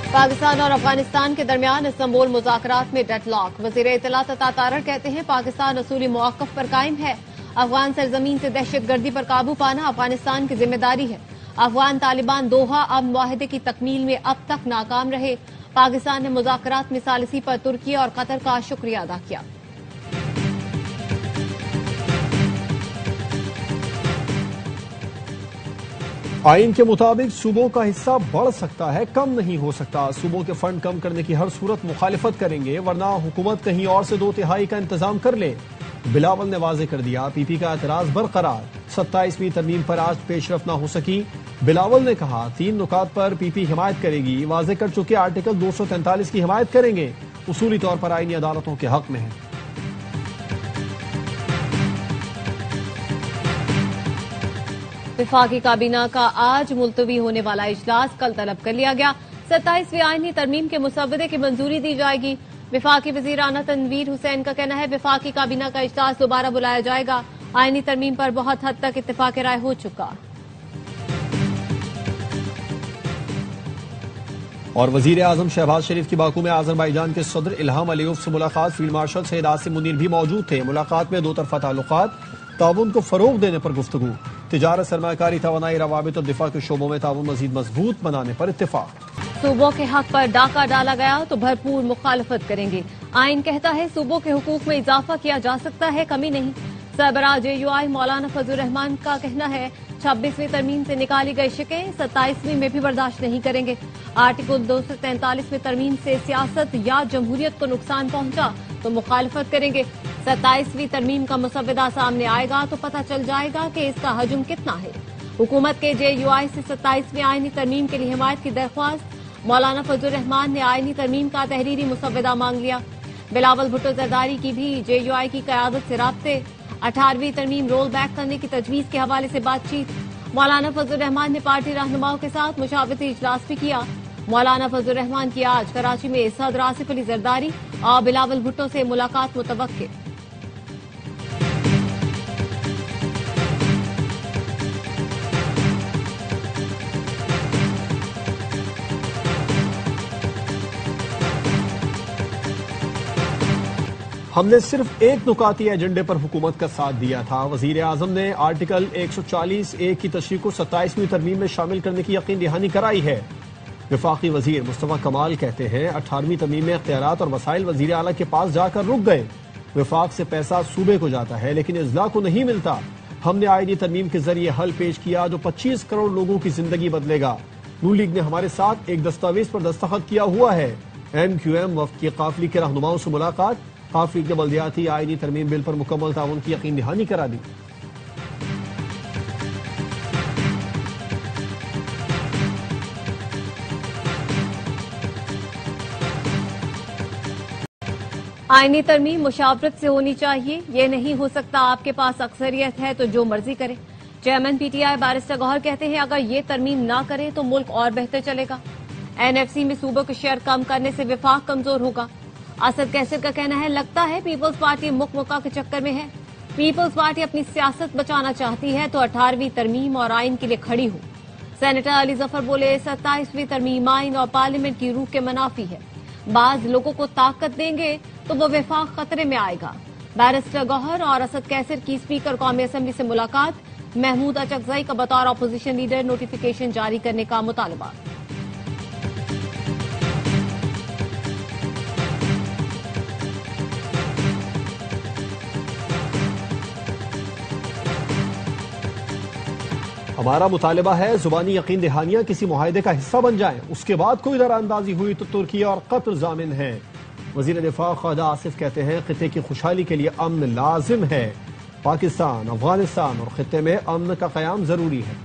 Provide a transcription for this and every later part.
पाकिस्तान और अफगानिस्तान के दरमियान इस्तांबुल मुज़ाकरात में डेडलॉक। वज़ीर इत्तलात अता तारड़ कहते हैं पाकिस्तान असूली मौक़िफ़ पर कायम है। अफगान सरजमीन से दहशतगर्दी पर काबू पाना अफगानिस्तान की जिम्मेदारी है। अफगान तालिबान दोहा अमन मुआहदे की तकमील में अब तक नाकाम रहे। पाकिस्तान ने मुज़ाकरात में सालिसी पर तुर्की और कतर का शुक्रिया अदा किया। आइन के मुताबिक सूबों का हिस्सा बढ़ सकता है, कम नहीं हो सकता। सूबों के फंड कम करने की हर सूरत मुखालिफत करेंगे, वरना हुकूमत कहीं और से 2/3 का इंतजाम कर ले। बिलावल ने वाजे कर दिया, पीपी का एतराज बरकरार। 27वीं तरमीम पर आज पेशरफ न हो सकी। बिलावल ने कहा 3 नुकात पर पीपी हिमायत करेगी। वाजे कर चुके आर्टिकल 243 की हिमायत करेंगे। उसूली तौर पर आईनी अदालतों के हक में है। विफाकी काबीना का आज मुलतवी होने वाला इजलास कल तलब कर लिया गया। 27वीं आईनी तरमीम के मुसवदे की मंजूरी दी जाएगी। विफाकी वजीर आना तनवीर हुसैन का कहना है विफाकी काबीना का इजलास दोबारा बुलाया जाएगा। आईनी तरमीम पर बहुत हद तक इत्तेफाक राय हो चुका। और वजीर आजम शहबाज शरीफ की बाकू में आजरबाईजान के सदर इल्हाम अलीयफ से मुलाकात। फील्ड मार्शल सैयद आसिम मुनीर भी मौजूद थे। मुलाकात में 2 तरफा ताल्लुकात, ताउन को फरोग देने पर गुफ्तगू, तिजारत, सरमायाकारी, तवानाई, रवाबित और दिफा के शोबों में ताउन मजीद मजबूत बनाने पर इत्तेफाक। सूबों के हक पर डाका डाला गया तो भरपूर मुखालफत करेंगे। आइन कहता है सूबों के हुकूक में इजाफा किया जा सकता है, कमी नहीं। सरबराह JUI मौलाना फजलुर रहमान का कहना है 26वीं तरमीम से निकाली गई शिकें 27वीं में भी बर्दाश्त नहीं करेंगे। आर्टिकल 243 में तरमीम से सियासत या जमहूरियत को नुकसान पहुंचा तो मुखालफत करेंगे। 27वीं तरमीम का मुसवदा सामने आएगा तो पता चल जाएगा कि इसका हजम कितना है। हुकूमत के JUI से 27वीं आईनी तरमीम के लिए हिमायत की दरख्वास्त। मौलाना फजलुर रहमान ने आईनी तरमीम का तहरीरी मुसवदा मांग लिया। बिलावल भुट्टो जरदारी की भी JUI की क़यादत से राब्ते। 18वीं तरमीम रोल बैक करने की तजवीज के हवाले से बातचीत। मौलाना फजलुर रहमान ने पार्टी रहनुमाओं के साथ मुशावरती इजलास भी किया। मौलाना फजलुर रहमान की आज कराची में सदर आसिफ अली जरदारी और बिलावल भुट्टो से मुलाकात मुतवक्के। हमने सिर्फ एक नुकाती एजेंडे पर हुकूमत का साथ दिया था। वजीर आजम ने आर्टिकल 140(a) की तशरीह को 27वीं तरमीम में शामिल करने की यकीन दहानी कराई है। विफाकी वजीर मुस्तफा कमाल कहते हैं 18वीं तरमीम में इख्तियारात और वसाइल वजीर आला के पास जाकर रुक गए। विफाक से पैसा सूबे को जाता है लेकिन इजला को नहीं मिलता। हमने आईनी तरमीम के जरिए हल पेश किया जो 25 करोड़ लोगों की जिंदगी बदलेगा। नून लीग ने हमारे साथ एक दस्तावेज पर दस्तखत किया हुआ है। MQM वफ्द की काफिले के रहनुमाओं से मुलाकात। काफिले ने बल्दियाती आईनी तरमीम बिल पर मुकम्मल ताउन की यकीन दहानी करा दी। आईनी तरमीम मुशावरत से होनी चाहिए, ये नहीं हो सकता आपके पास अक्सरियत है तो जो मर्जी करे। चेयरमैन PTI बैरिस्टर गौहर कहते हैं अगर ये तरमीम ना करे तो मुल्क और बेहतर चलेगा। NFC में सूबों के शेयर कम करने से विफाक कमजोर होगा। असद कैसर का कहना है लगता है पीपल्स पार्टी मुक्का के चक्कर में है। पीपल्स पार्टी अपनी सियासत बचाना चाहती है तो 18वीं तरमीम और आइन के लिए खड़ी हो। सेनेटर अली जफर बोले 27वीं तरमीम आइन और पार्लियामेंट की रूह के मुनाफी है। बाज लोगों को ताकत देंगे तो वो विफाक खतरे में आएगा। बैरिस्टर गौहर और असद कैसर की स्पीकर कौमी असम्बली से मुलाकात। महमूद अचकजई का बतौर अपोजिशन लीडर नोटिफिकेशन जारी करने का मुतालबा। हमारा मुतालबा है जुबानी यकीन दहानियां किसी मुआहदे का हिस्सा बन जाएं, उसके बाद कोई दरारअंदाजी हुई तो तुर्की और कतर जामिन है। वजीर दिफा ख्वाजा आसिफ कहते हैं खिते की खुशहाली के लिए अमन लाजिम है। पाकिस्तान, अफगानिस्तान और खिते में अमन का कयाम जरूरी है।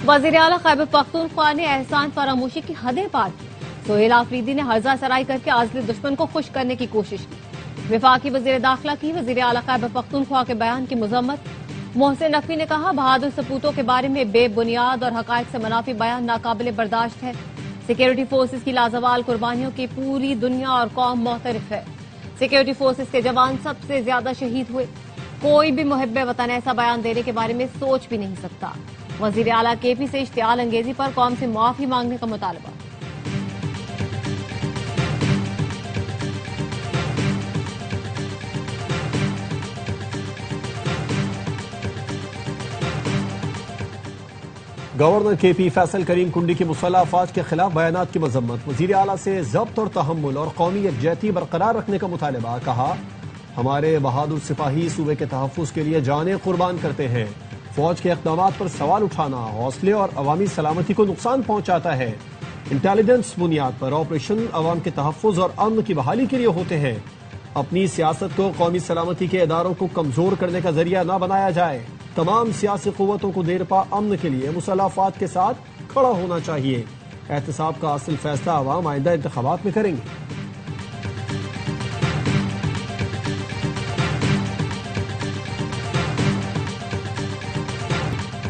वजीर आला खैबर पख्तूनख्वा ने एहसान फरामोशी की हदें पार की। सोहेल आफरीदी ने हर्जा सराई करके आज़िल दुश्मन को खुश करने की कोशिश की। विफाकी वजीर दाखिला की वजीर आला खैबर पख्तूनख्वा के बयान की मजम्मत। मोहसिन नकवी ने कहा बहादुर सपूतों के बारे में बेबुनियाद और हकायक से मुनाफी बयान नाकाबिले बर्दाश्त है। सिक्योरिटी फोर्सेज की लाजवाल कुर्बानियों की पूरी दुनिया और कौम मोहतरफ है। सिक्योरिटी फोर्सेज के जवान सबसे ज्यादा शहीद हुए। कोई भी मुहिब्बे वतन ऐसा बयान देने के बारे में सोच भी नहीं सकता। वजीर आला केपी से इश्तियाल अंगेजी पर कौम से माफी मांगने का मुतालबा। गवर्नर केपी फैसल करीम कुंडी की मुसल्लह अफवाज के खिलाफ बयानात की मजम्मत। वजीर आला से जब्त और तहम्मुल और कौमी यकजहती बरकरार रखने का मुतालबा। कहा, हमारे बहादुर सिपाही सूबे के तहफ़्फ़ुज़ के लिए जानें कुर्बान करते हैं। फौज के इक़दामात पर सवाल उठाना हौसले और अवामी सलामती को नुकसान पहुंचाता है। इंटेलिजेंस बुनियाद पर ऑपरेशन अवाम के तहफ़्फ़ुज़ और अमन की बहाली के लिए होते हैं। अपनी सियासत को कौमी सलामती के इदारों को कमजोर करने का जरिया न बनाया जाए। तमाम सियासी कुव्वतों को देरपा अमन के लिए मुसल्लह अफवाज के साथ खड़ा होना चाहिए। एहतसाब का असल फैसला अवाम आइंदा इंतखाबात में करेंगे।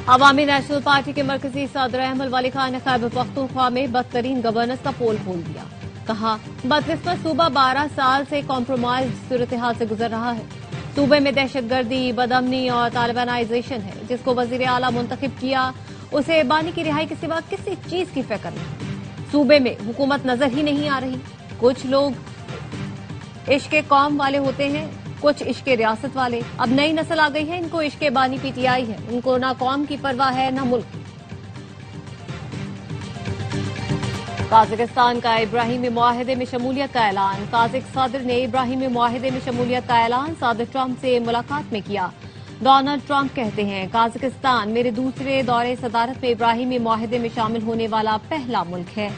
अवामी नेशनल पार्टी के मरकजी सदर अहमद वली खान ने खैबर पख्तूनख्वा में बदतरीन गवर्नेंस का पोल खोल दिया। कहा, बदकिस्मत सूबा 12 साल से कॉम्प्रोमाइज सूरत हाल से गुजर रहा है। सूबे में दहशतगर्दी, बदअमनी और तालिबानाइजेशन है। जिसको वजीर आला मुंतखब किया उसे बानी की रिहाई के सिवा किसी चीज की फिक्र नहीं। सूबे में हुकूमत नजर ही नहीं आ रही। कुछ लोग इश्क कौम वाले होते हैं, कुछ इश्क रियासत वाले। अब नई नस्ल आ गई है, इनको इश्क बानी पीटीआई है। उनको ना कौम की परवाह है ना मुल्क की। काज़ाकिस्तान का इब्राहिमी मुआहिदे में शमूलियत का ऐलान। काज़िक सदर ने इब्राहिमी मुआहिदे में शमूलियत का ऐलान सदर ट्रंप से मुलाकात में किया। डोनाल्ड ट्रंप कहते हैं, काज़ाकिस्तान मेरे दूसरे दौरे सदारत में इब्राहिमी मुआहिदे में शामिल होने वाला पहला मुल्क है।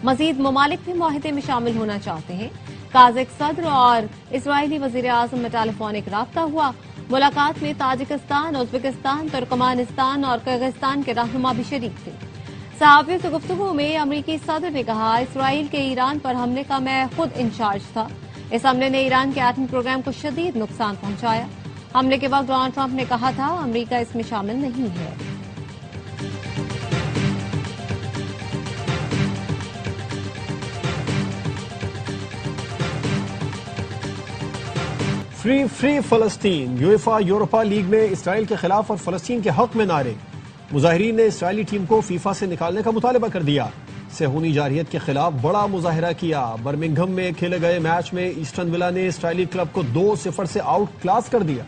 मजीद ममालिक भी मुआहिदे में शामिल होना चाहते हैं। काज़िक सदर और इजरायली वजीर आजम में टेलीफोनिक राब्ता हुआ। मुलाकात में ताजिकिस्तान, उज्बेकिस्तान, तुर्कमानिस्तान और किर्गिस्तान के रहनुमा भी शरीक थे। सहाफियों से गुफ्तगू में अमरीकी सदर ने कहा, इसराइल के ईरान पर हमले का मैं खुद इंचार्ज था। इस हमले ने ईरान के एटमी प्रोग्राम को शदीद नुकसान पहुंचाया। हमले के वक्त डोनाल्ड ट्रंप ने कहा था, अमरीका इसमें शामिल नहीं है। फ्री फलस्तीन। यूएफा यूरोपा लीग में इसराइल के खिलाफ और फलस्तीन के हक में नारे। मुजाहिरीन ने इसराइली टीम को फीफा से निकालने का मुतालबा कर दिया। सेहूनी जारियत के खिलाफ बड़ा मुजाहिरा किया। बर्मिंघम में खेले गए मैच में ईस्टर्न विला ने इसराइली क्लब को 2-0 से आउट क्लास कर दिया।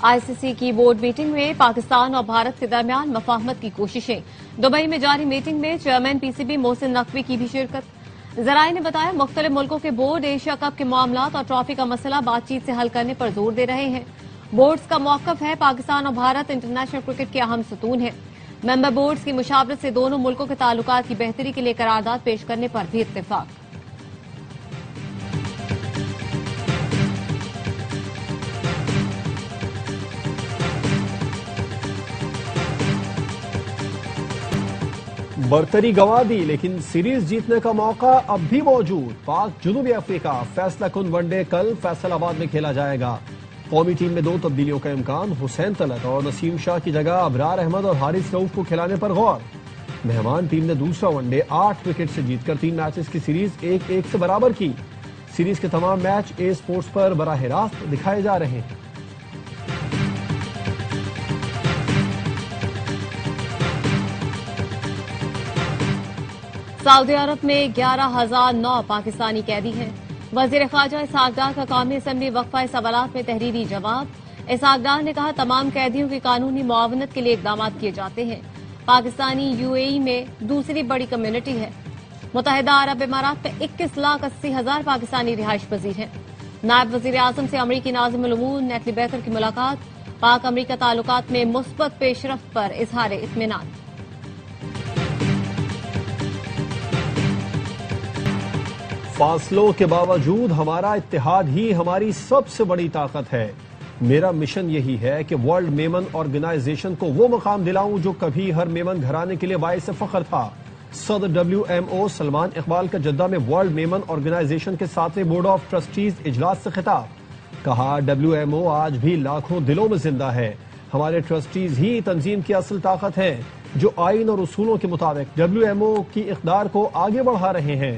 आईसीसी की बोर्ड मीटिंग में पाकिस्तान और भारत के दरमियान मफाहमत की कोशिशें। दुबई में जारी मीटिंग में चेयरमैन पीसीबी मोहसिन नकवी की भी शिरकत। जराये ने बताया, मुख्तलिफ मुल्कों के बोर्ड एशिया कप के मामलात और ट्रॉफी का मसला बातचीत से हल करने पर जोर दे रहे हैं। बोर्ड्स का मौकफ है, पाकिस्तान और भारत इंटरनेशनल क्रिकेट के अहम सतून है। मेंबर बोर्ड्स की मुशावरत से दोनों मुल्कों के ताल्लुकात की बेहतरी के लिए करारदाद पेश करने पर भी इत्तेफाक। बरतरी गंवा दी, लेकिन सीरीज जीतने का मौका अब भी मौजूद। पाक जनूबी अफ्रीका फैसला कुन वनडे कल फैसलाबाद में खेला जाएगा। कौमी टीम में 2 तब्दीलियों का इम्कान। हुसैन तलत और नसीम शाह की जगह अबरार अहमद और हारिस रऊफ को खिलाने पर गौर। मेहमान टीम ने दूसरा वनडे 8 विकेट से जीतकर 3 मैचेस की सीरीज 1-1 से बराबर की। सीरीज के तमाम मैच ए स्पोर्ट्स पर बराह रास्त दिखाए जा रहे हैं। सऊदी अरब में 11,009 पाकिस्तानी कैदी हैं। वजीर ख्वाजा इसहाक डार का कौमी असम्बली वक्फा सवालात में तहरीरी जवाब। इसहाक डार ने कहा, तमाम कैदियों की कानूनी मुआवनत के लिए इकदाम किए जाते हैं। पाकिस्तानी यूएई में दूसरी बड़ी कम्युनिटी है। मुत्तहिदा अरब इमारात में 21,80,000 पाकिस्तानी रिहाइश पजीर हैं। नायब वजीर आजम से अमरीकी नाज़िमुल उमूर नेटली बेकर की मुलाकात। पाक अमरीका ताल्लुकात में मुस्बत पेशरफ्त पर इजहार इत्मीनान। फासलों के बावजूद हमारा इत्तेहाद ही हमारी सबसे बड़ी ताकत है। मेरा मिशन यही है कि वर्ल्ड मेमन ऑर्गेनाइजेशन को वो मकाम दिलाऊं जो कभी हर मेमन घराने के लिए बाइस फख्र था। सदर WMO सलमान इकबाल का जद्दा में वर्ल्ड मेमन ऑर्गेनाइजेशन के 7वें बोर्ड ऑफ ट्रस्टीज इजलास से खिताब। कहा, WMO आज भी लाखों दिलों में जिंदा है। हमारे ट्रस्टीज ही तंजीम की असल ताकत है। जो आइन और उसूलों के मुताबिक WMO की इक़दार को आगे बढ़ा रहे हैं।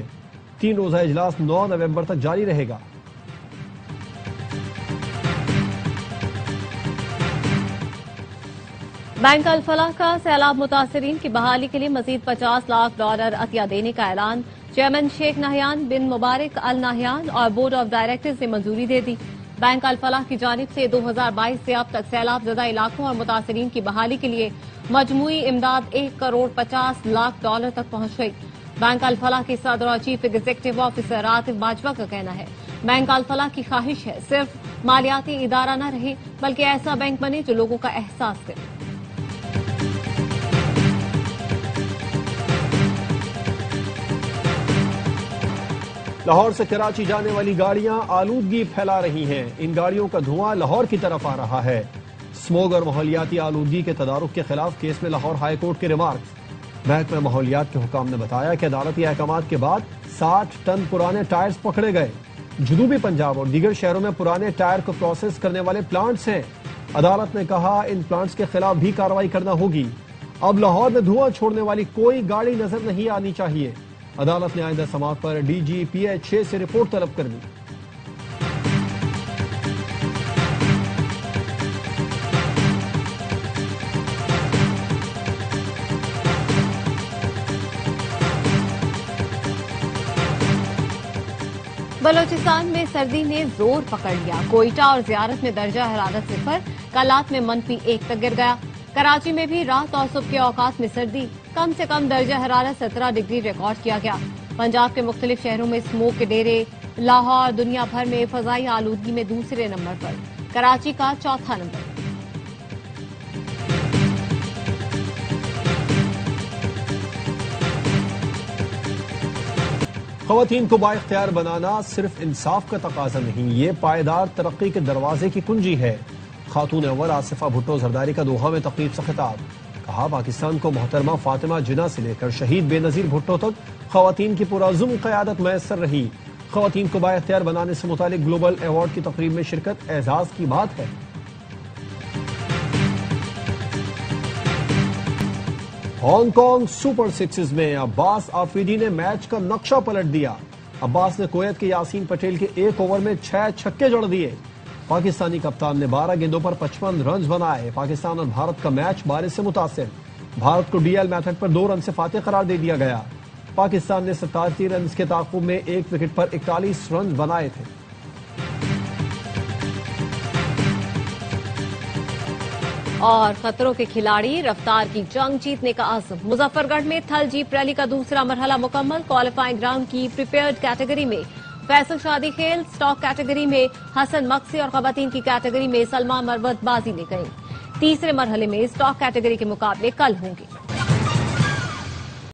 3 रोज़ा इजलास 9 नवंबर तक जारी रहेगा। बैंक अल फलाह का सैलाब मुतासरीन की बहाली के लिए मजीद $50 लाख अतिया देने का ऐलान। चेयरमैन शेख नाहयान बिन मुबारक अल नाहयान और बोर्ड ऑफ डायरेक्टर्स ने मंजूरी दे दी। बैंक अल फलाह की जानिब से 2022 से अब तक सैलाब ज़दा इलाकों और मुतासरीन की बहाली के लिए मजमूई इमदाद $1.50 करोड़ तक पहुंच गई। बैंक अल फलाह के सदर और chief executive officer Atif Bajwa का कहना है, बैंक अल फलाह की ख्वाहिश है सिर्फ मालियाती इदारा न रहे बल्कि ऐसा बैंक बने जो लोगों का एहसास करे। लाहौर से कराची जाने वाली गाड़ियां आलूदगी फैला रही हैं। इन गाड़ियों का धुआं लाहौर की तरफ आ रहा है। स्मोग और माहौलियाती आलूदगी के तदारुक के खिलाफ केस में लाहौर हाई कोर्ट के रिमार्क्स। महकमा माहौलियात के हुकाम ने बताया कि अदालती अहकामात के बाद 60 टन पुराने टायर्स पकड़े गए। जनूबी पंजाब और दीगर शहरों में पुराने टायर को प्रोसेस करने वाले प्लांट्स हैं। अदालत ने कहा इन प्लांट्स के खिलाफ भी कार्रवाई करना होगी। अब लाहौर में धुआं छोड़ने वाली कोई गाड़ी नजर नहीं आनी चाहिए। अदालत ने आइंदा समाअत पर DGPH से रिपोर्ट तलब कर ली। बलोचिस्तान में सर्दी ने जोर पकड़ लिया। कोयटा और ज़ियारत में दर्जा हरारत 0, कालात में -1 तक गिर गया। कराची में भी रात और सुबह के औकात में सर्दी, कम से कम दर्जा हरारत 17 डिग्री रिकॉर्ड किया गया। पंजाब के मुख्तलिफ शहरों में स्मोक के डेरे। लाहौर दुनिया भर में फजाई आलूदगी में दूसरे नंबर पर, कराची का चौथा नंबर। ख़वातीन को बाइख्तियार बनाना सिर्फ इंसाफ का तकाजा नहीं, ये पायदार तरक्की के दरवाजे की कुंजी है। खातून अव्वल आसिफा भुट्टो जरदारी का दोहा में तकरीब से खिताब। कहा, पाकिस्तान को मोहतरमा फातिमा जिन्ना से लेकर शहीद बेनजीर भुट्टो तक ख़वातीन की पुरअज़्म क़यादत मैसर रही। ख़वातीन को बाइख्तियार बनाने से मुतालिक ग्लोबल अवार्ड की तकरीब में शिरकत एजाज की बात है। हांगकांग सुपर सिक्सेस में अब्बास आफरीदी ने मैच का नक्शा पलट दिया। अब्बास ने कुवैत के यासीन पटेल के 1 ओवर में 6 छक्के जड़ दिए। पाकिस्तानी कप्तान ने 12 गेंदों पर 55 रन बनाए। पाकिस्तान और भारत का मैच बारिश से मुतासिर। भारत को DL मेथड पर 2 रन से फातेह करार दे दिया गया। पाकिस्तान ने 87 रन के ताक़ुब में 1 विकेट पर 41 रन बनाए थे। और खतरों के खिलाड़ी, रफ्तार की जंग जीतने का आज़म। मुजफ्फरगढ़ में थल जीप रैली का दूसरा मरहला मुकम्मल। क्वालिफाइंग राउंड की प्रिपेयर्ड कैटेगरी में फैसल शादी खेल, स्टॉक कैटेगरी में हसन मक्सी और खवातीन की कैटेगरी में सलमा मरवत बाजी ले गई। तीसरे मरहले में स्टॉक कैटेगरी के मुकाबले कल होंगे।